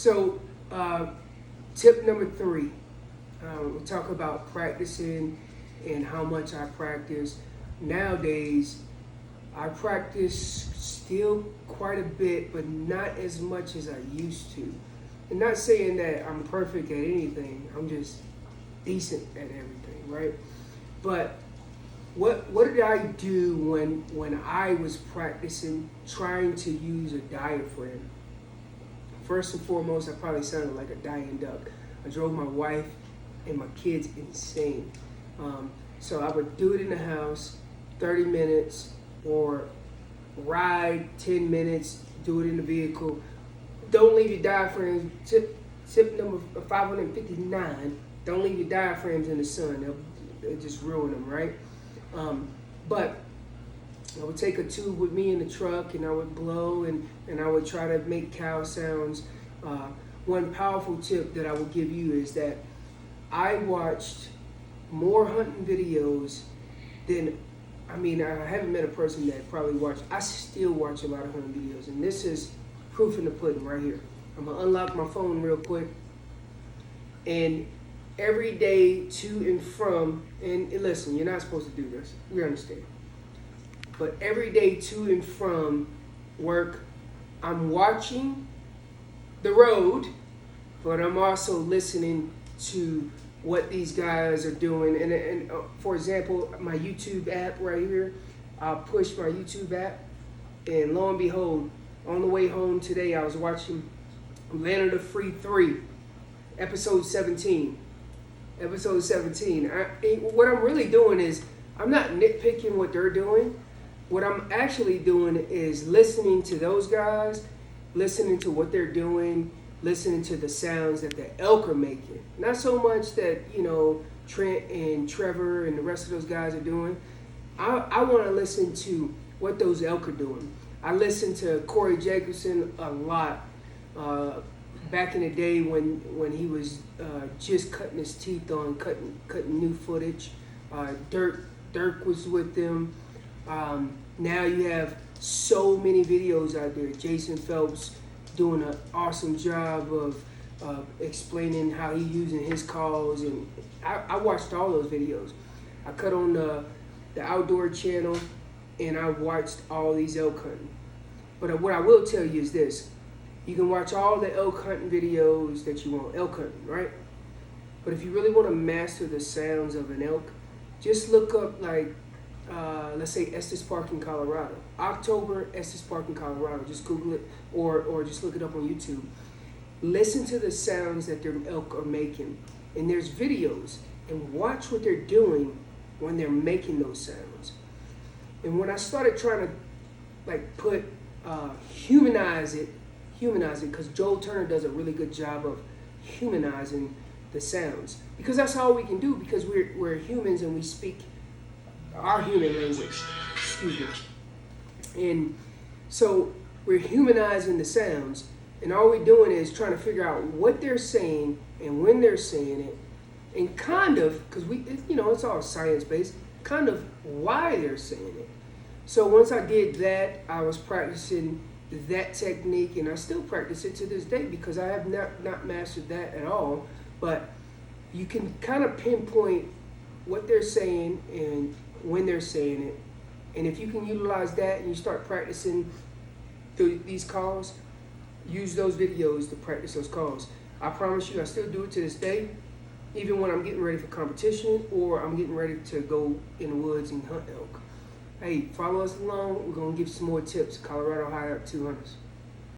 So, tip number 3, we talk about practicing and how much I practice. Nowadays, I practice still quite a bit, but not as much as I used to. And not saying that I'm perfect at anything. I'm just decent at everything, right? But what did I do when I was practicing trying to use a diaphragm? First and foremost, I probably sounded like a dying duck. I drove my wife and my kids insane. So I would do it in the house, 30 minutes, or ride 10 minutes, do it in the vehicle. Don't leave your diaphragms. Tip number 559, don't leave your diaphragms in the sun. They'll just ruin them, right? But I would take a tube with me in the truck and I would blow and I would try to make cow sounds. One powerful tip that I will give you is that I watched more hunting videos than, I haven't met a person that probably watched. I still watch a lot of hunting videos, and this is proof in the pudding right here. I'm gonna unlock my phone real quick. And every day to and from, and listen, you're not supposed to do this, we understand. But every day to and from work, I'm watching the road, but I'm also listening to what these guys are doing. And for example, my YouTube app right here, I'll push my YouTube app, and lo and behold, on the way home today, I was watching Land of the Free 3, episode 17. Episode 17. What I'm really doing is, I'm not nitpicking what they're doing. What I'm actually doing is listening to those guys, listening to what they're doing, listening to the sounds that the elk are making. Not so much that, Trent and Trevor and the rest of those guys are doing. I want to listen to what those elk are doing. I listened to Corey Jacobson a lot back in the day when he was just cutting his teeth on cutting new footage. Dirk was with them. Now you have so many videos out there. Jason Phelps doing an awesome job of explaining how he's using his calls, and I watched all those videos. I cut on the outdoor channel, and I watched all these elk hunting. But what I will tell you is this: you can watch all the elk hunting videos that you want, elk hunting, right? But if you really want to master the sounds of an elk, just look up let's say Estes Park in Colorado. October, Estes Park in Colorado. Just Google it or just look it up on YouTube. Listen to the sounds that their elk are making. And there's videos. And watch what they're doing when they're making those sounds. And when I started trying to humanize it, because Joel Turner does a really good job of humanizing the sounds. Because that's all we can do, because we're humans and we speak our human language, excuse me. And so we're humanizing the sounds, and all we're doing is trying to figure out what they're saying and when they're saying it, and kind of, because it's all science-based, kind of why they're saying it. So once I did that, I was practicing that technique, and I still practice it to this day because I have not mastered that at all, but you can kind of pinpoint what they're saying and when they're saying it. And if you can utilize that and you start practicing these calls, use those videos to practice those calls. I promise you, I still do it to this day, even when I'm getting ready for competition or I'm getting ready to go in the woods and hunt elk. Hey, follow us along. We're going to give some more tips. Colorado Hideout 200s.